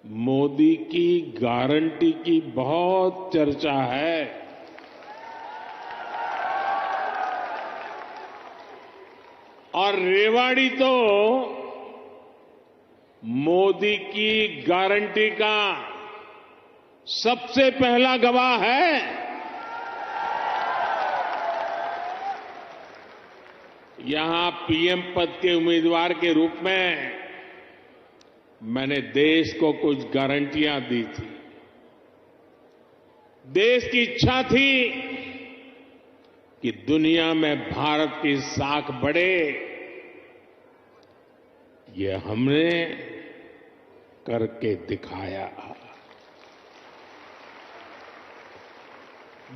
मोदी की गारंटी की बहुत चर्चा है। और रेवाड़ी तो मोदी की गारंटी का सबसे पहला गवाह है। यहां पीएम पद के उम्मीदवार के रूप में मैंने देश को कुछ गारंटियां दी थी। देश की इच्छा थी कि दुनिया में भारत की साख बढ़े। ये हमने करके दिखाया।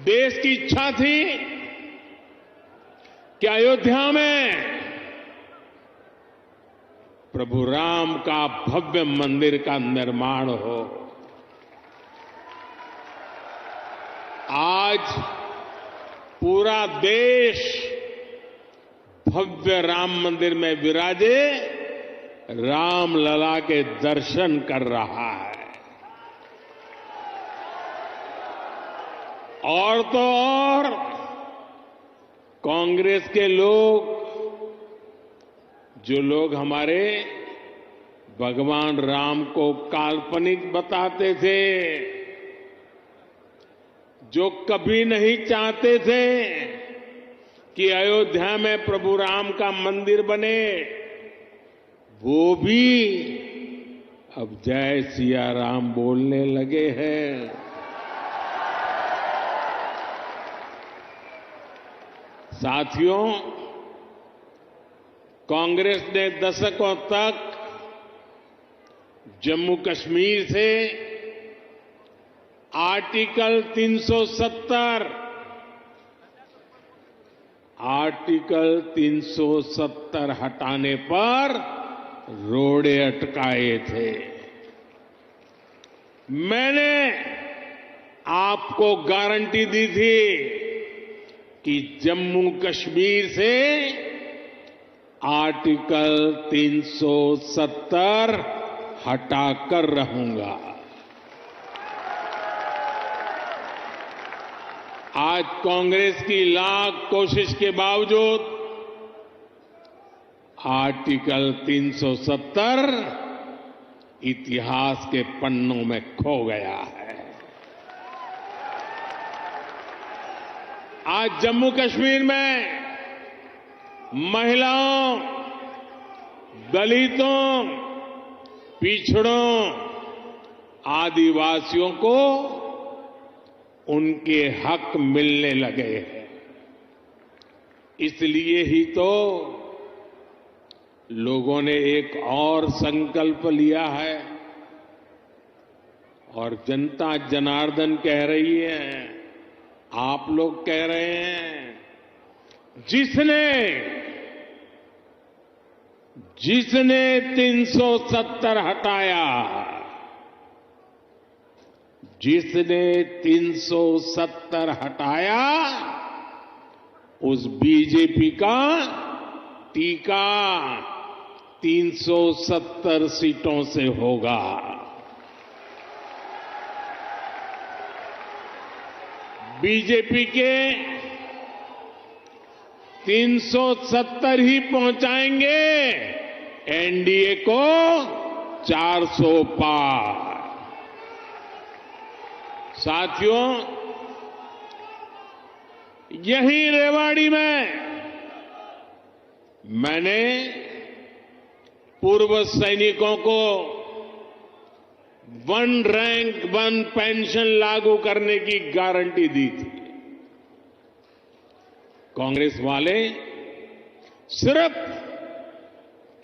देश की इच्छा थी कि अयोध्या में प्रभु राम का भव्य मंदिर का निर्माण हो। आज पूरा देश भव्य राम मंदिर में विराजे रामलला के दर्शन कर रहा है। और तो और कांग्रेस के लोग, जो लोग हमारे भगवान राम को काल्पनिक बताते थे, जो कभी नहीं चाहते थे कि अयोध्या में प्रभु राम का मंदिर बने, वो भी अब जय सिया राम बोलने लगे हैं। साथियों, कांग्रेस ने दशकों तक जम्मू कश्मीर से आर्टिकल 370 हटाने पर रोड़े अटकाए थे। मैंने आपको गारंटी दी थी कि जम्मू कश्मीर से आर्टिकल 370 हटाकर रहूंगा। आज कांग्रेस की लाख कोशिश के बावजूद आर्टिकल 370 इतिहास के पन्नों में खो गया है। आज जम्मू कश्मीर में महिलाओं, दलितों, पिछड़ों, आदिवासियों को उनके हक मिलने लगे हैं। इसलिए ही तो लोगों ने एक और संकल्प लिया है और जनता जनार्दन कह रही है, आप लोग कह रहे हैं, जिसने 370 हटाया, जिसने 370 हटाया, उस बीजेपी का टीका 370 सीटों से होगा। बीजेपी के 370 ही पहुंचाएंगे एनडीए को 400 पार। साथियों, यहीं रेवाड़ी में मैंने पूर्व सैनिकों को 1 रैंक 1 पेंशन लागू करने की गारंटी दी थी। कांग्रेस वाले सिर्फ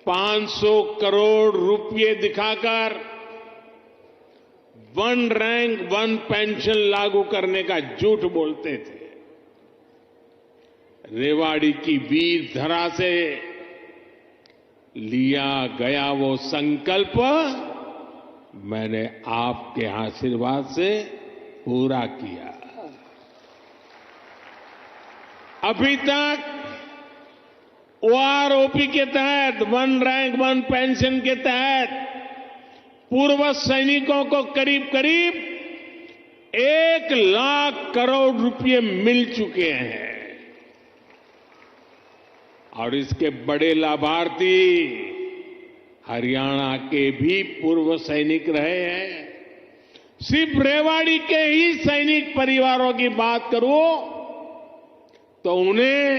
500 करोड़ रुपए दिखाकर 1 रैंक 1 पेंशन लागू करने का झूठ बोलते थे। रेवाड़ी की वीर धरा से लिया गया वो संकल्प मैंने आपके आशीर्वाद से पूरा किया। अभी तक ओआरओपी के तहत 1 रैंक 1 पेंशन के तहत पूर्व सैनिकों को करीब करीब 1,00,000 करोड़ रुपए मिल चुके हैं और इसके बड़े लाभार्थी हरियाणा के भी पूर्व सैनिक रहे हैं। सिर्फ रेवाड़ी के ही सैनिक परिवारों की बात करूं तो उन्हें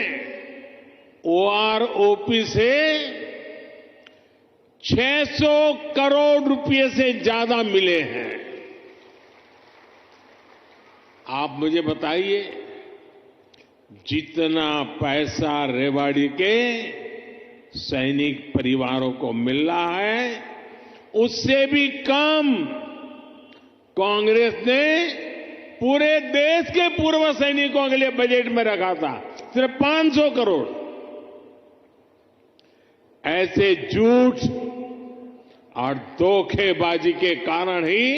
ओआरओपी से 600 करोड़ रुपए से ज्यादा मिले हैं। आप मुझे बताइए, जितना पैसा रेवाड़ी के सैनिक परिवारों को मिल रहा है उससे भी कम कांग्रेस ने पूरे देश के पूर्व सैनिकों के लिए बजट में रखा था, सिर्फ 500 करोड़। ऐसे झूठ और धोखेबाजी के कारण ही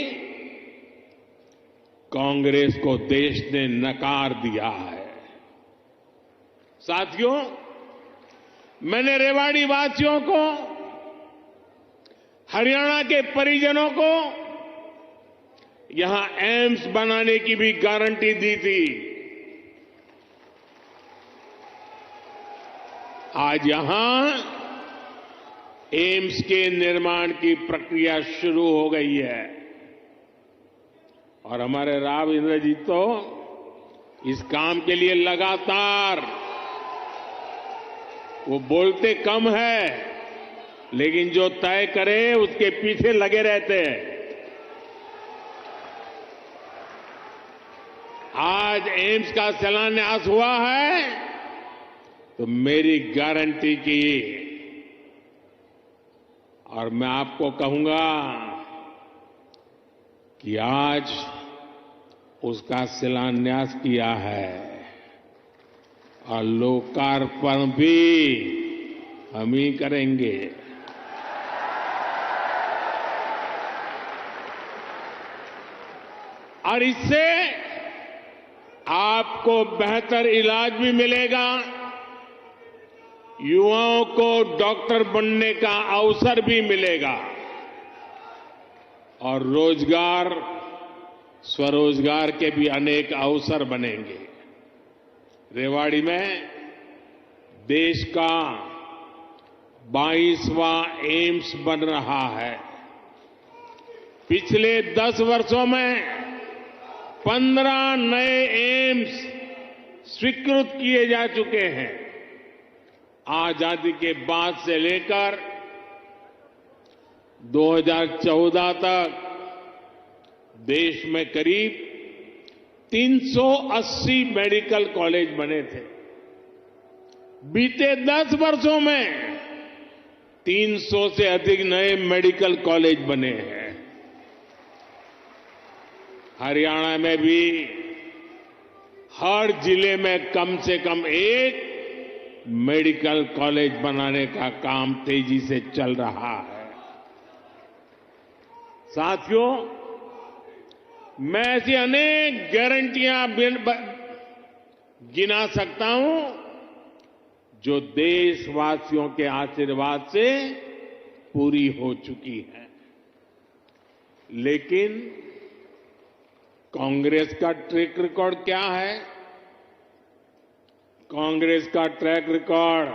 कांग्रेस को देश ने नकार दिया है। साथियों, मैंने रेवाड़ी वासियों को, हरियाणा के परिजनों को यहां एम्स बनाने की भी गारंटी दी थी। आज यहां एम्स के निर्माण की प्रक्रिया शुरू हो गई है और हमारे राव इंद्रजीत तो इस काम के लिए लगातार, वो बोलते कम है लेकिन जो तय करे उसके पीछे लगे रहते हैं। आज एम्स का शिलान्यास हुआ है तो मेरी गारंटी की, और मैं आपको कहूंगा कि आज उसका शिलान्यास किया है और लोकार्पण भी हम ही करेंगे। और इससे आपको बेहतर इलाज भी मिलेगा, युवाओं को डॉक्टर बनने का अवसर भी मिलेगा और रोजगार, स्वरोजगार के भी अनेक अवसर बनेंगे। रेवाड़ी में देश का 22वां एम्स बन रहा है। पिछले 10 वर्षों में 15 नए एम्स स्वीकृत किए जा चुके हैं। आजादी के बाद से लेकर 2014 तक देश में करीब 380 मेडिकल कॉलेज बने थे। बीते 10 वर्षों में 300 से अधिक नए मेडिकल कॉलेज बने हैं। हरियाणा में भी हर जिले में कम से कम एक मेडिकल कॉलेज बनाने का काम तेजी से चल रहा है। साथियों, मैं ऐसी अनेक गारंटियां गिना सकता हूं जो देशवासियों के आशीर्वाद से पूरी हो चुकी है। लेकिन कांग्रेस का ट्रैक रिकॉर्ड क्या है? कांग्रेस का ट्रैक रिकॉर्ड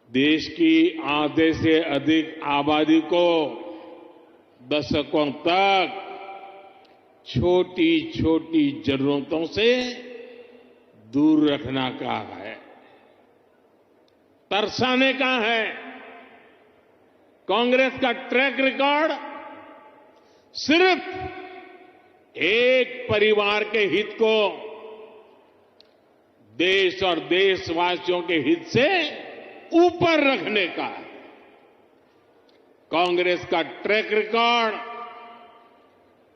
देश की आधे से अधिक आबादी को दशकों तक छोटी छोटी जरूरतों से दूर रखना का है, तरसाने का है। कांग्रेस का ट्रैक रिकॉर्ड सिर्फ एक परिवार के हित को देश और देशवासियों के हित से ऊपर रखने का है। कांग्रेस का ट्रैक रिकॉर्ड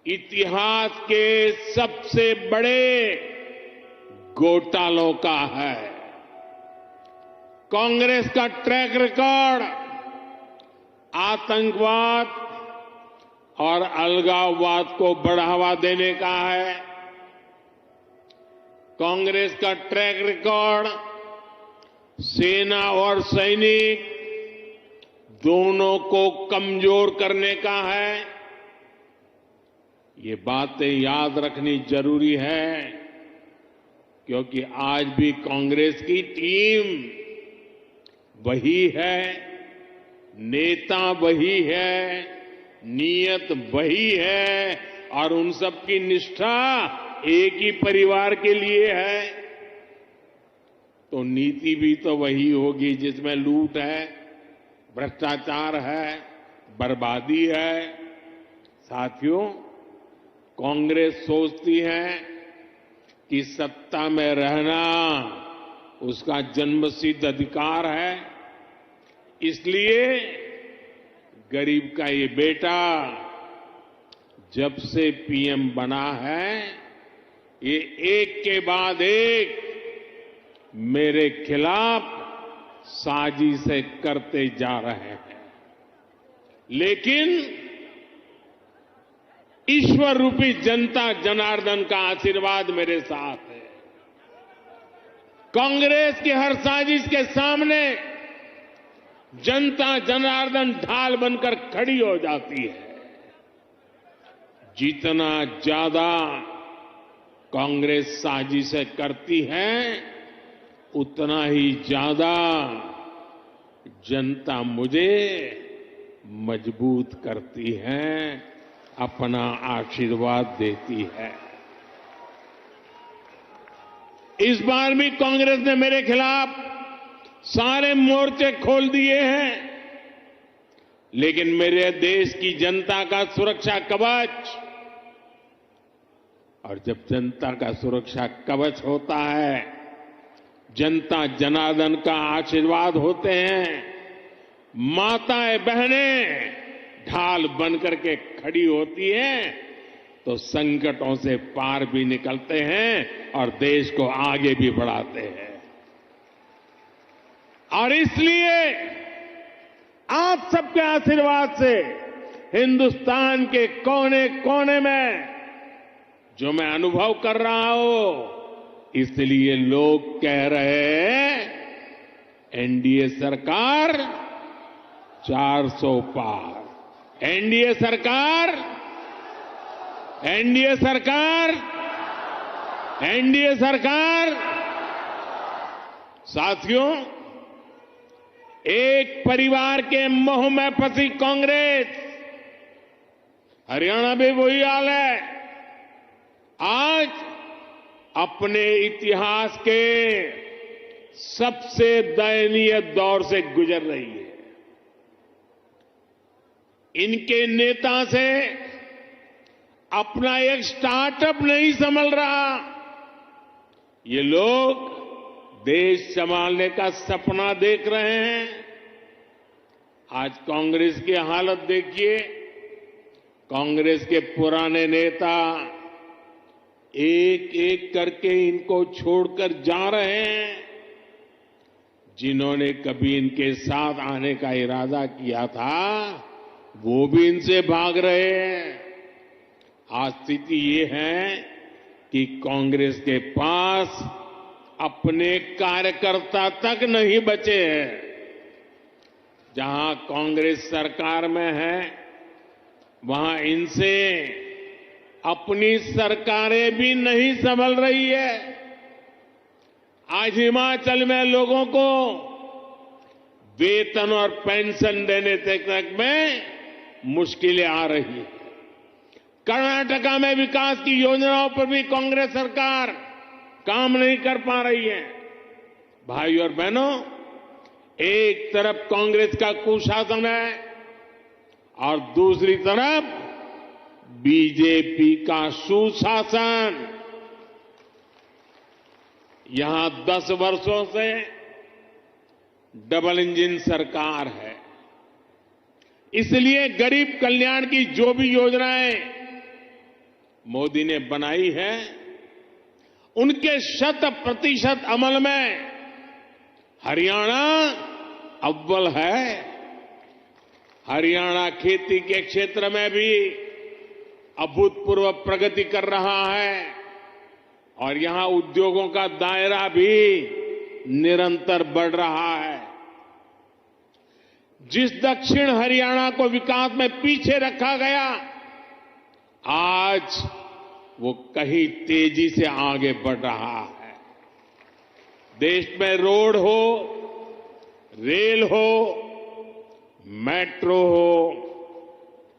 इतिहास के सबसे बड़े घोटालों का है। कांग्रेस का ट्रैक रिकॉर्ड आतंकवाद और अलगाववाद को बढ़ावा देने का है। कांग्रेस का ट्रैक रिकॉर्ड सेना और सैनिक दोनों को कमजोर करने का है। ये बातें याद रखनी जरूरी है, क्योंकि आज भी कांग्रेस की टीम वही है, नेता वही है, नीयत वही है और उन सब की निष्ठा एक ही परिवार के लिए है। तो नीति भी तो वही होगी जिसमें लूट है, भ्रष्टाचार है, बर्बादी है। साथियों, कांग्रेस सोचती है कि सत्ता में रहना उसका जन्मसिद्ध अधिकार है, इसलिए गरीब का ये बेटा जब से पीएम बना है, ये एक के बाद एक मेरे खिलाफ साजिशें करते जा रहे हैं। लेकिन ईश्वर रूपी जनता जनार्दन का आशीर्वाद मेरे साथ है। कांग्रेस की हर साजिश के सामने जनता जनार्दन ढाल बनकर खड़ी हो जाती है। जितना ज्यादा कांग्रेस साजिशें करती है, उतना ही ज्यादा जनता मुझे मजबूत करती है, अपना आशीर्वाद देती है। इस बार भी कांग्रेस ने मेरे खिलाफ सारे मोर्चे खोल दिए हैं, लेकिन मेरे देश की जनता का सुरक्षा कवच, और जब जनता का सुरक्षा कवच होता है, जनता जनार्दन का आशीर्वाद होते हैं, माताएं बहनें ढाल बनकर के खड़ी होती हैं, तो संकटों से पार भी निकलते हैं और देश को आगे भी बढ़ाते हैं। और इसलिए आप सबके आशीर्वाद से हिंदुस्तान के कोने कोने में जो मैं अनुभव कर रहा हूं, इसलिए लोग कह रहे हैं एनडीए सरकार 400 पार। एनडीए सरकार, एनडीए सरकार, एनडीए सरकार। साथियों, एक परिवार के मोह में फंसी कांग्रेस, हरियाणा में वही हाल है, आज अपने इतिहास के सबसे दयनीय दौर से गुजर रही है। इनके नेता से अपना एक स्टार्टअप नहीं संभल रहा। ये लोग देश संभालने का सपना देख रहे हैं। आज कांग्रेस की हालत देखिए। कांग्रेस के पुराने नेता एक एक करके इनको छोड़कर जा रहे हैं। जिन्होंने कभी इनके साथ आने का इरादा किया था, वो भी इनसे भाग रहे हैं। आज स्थिति ये है कि कांग्रेस के पास अपने कार्यकर्ता तक नहीं बचे हैं। जहां कांग्रेस सरकार में है, वहां इनसे अपनी सरकारें भी नहीं संभल रही है। आज हिमाचल में लोगों को वेतन और पेंशन देने तक में मुश्किलें आ रही हैं। कर्नाटका में विकास की योजनाओं पर भी कांग्रेस सरकार काम नहीं कर पा रही है। भाई और बहनों, एक तरफ कांग्रेस का कुशासन है और दूसरी तरफ बीजेपी का सुशासन। यहां 10 वर्षों से डबल इंजन सरकार है। इसलिए गरीब कल्याण की जो भी योजनाएं मोदी ने बनाई है, उनके 100% अमल में हरियाणा अव्वल है। हरियाणा खेती के क्षेत्र में भी अभूतपूर्व प्रगति कर रहा है और यहां उद्योगों का दायरा भी निरंतर बढ़ रहा है। जिस दक्षिण हरियाणा को विकास में पीछे रखा गया, आज वो कहीं तेजी से आगे बढ़ रहा है। देश में रोड हो, रेल हो, मेट्रो हो,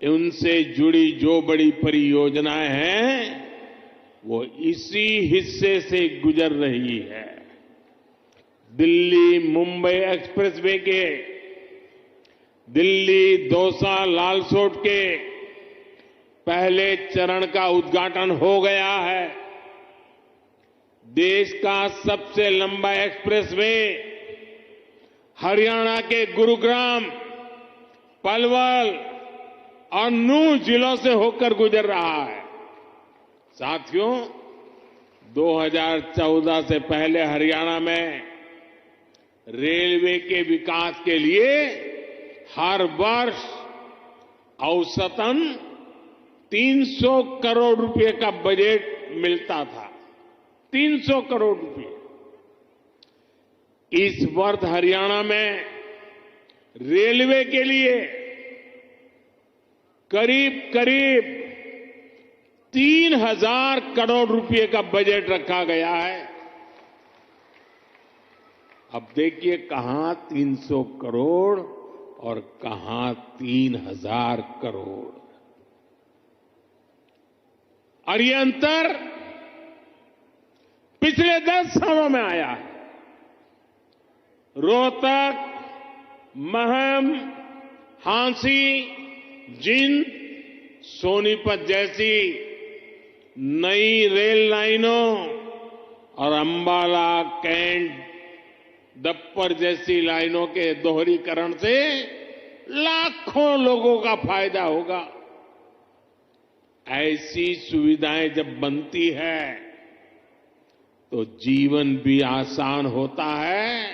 उनसे जुड़ी जो बड़ी परियोजनाएं हैं, वो इसी हिस्से से गुजर रही है। दिल्ली मुंबई एक्सप्रेसवे के, दिल्ली दौसा लालसोट के पहले चरण का उद्घाटन हो गया है। देश का सबसे लंबा एक्सप्रेसवे हरियाणा के गुरुग्राम, पलवल और नूंह जिलों से होकर गुजर रहा है। साथियों, 2014 से पहले हरियाणा में रेलवे के विकास के लिए हर वर्ष औसतन 300 करोड़ रुपए का बजट मिलता था। 300 करोड़ रुपए। इस वर्ष हरियाणा में रेलवे के लिए करीब करीब 3000 करोड़ रुपए का बजट रखा गया है। अब देखिए, कहां 300 करोड़ और कहां 3000 करोड़, और ये अंतर पिछले 10 सालों में आया है। रोहतक, महम, हांसी, जींद, सोनीपत जैसी नई रेल लाइनों और अंबाला, कैंट, दप्पर जैसी लाइनों के दोहरीकरण से लाखों लोगों का फायदा होगा। ऐसी सुविधाएं जब बनती है तो जीवन भी आसान होता है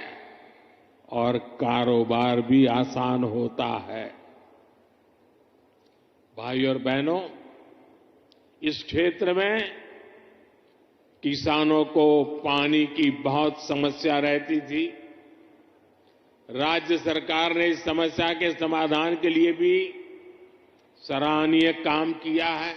और कारोबार भी आसान होता है। भाई और बहनों, इस क्षेत्र में किसानों को पानी की बहुत समस्या रहती थी। राज्य सरकार ने इस समस्या के समाधान के लिए भी सराहनीय काम किया है।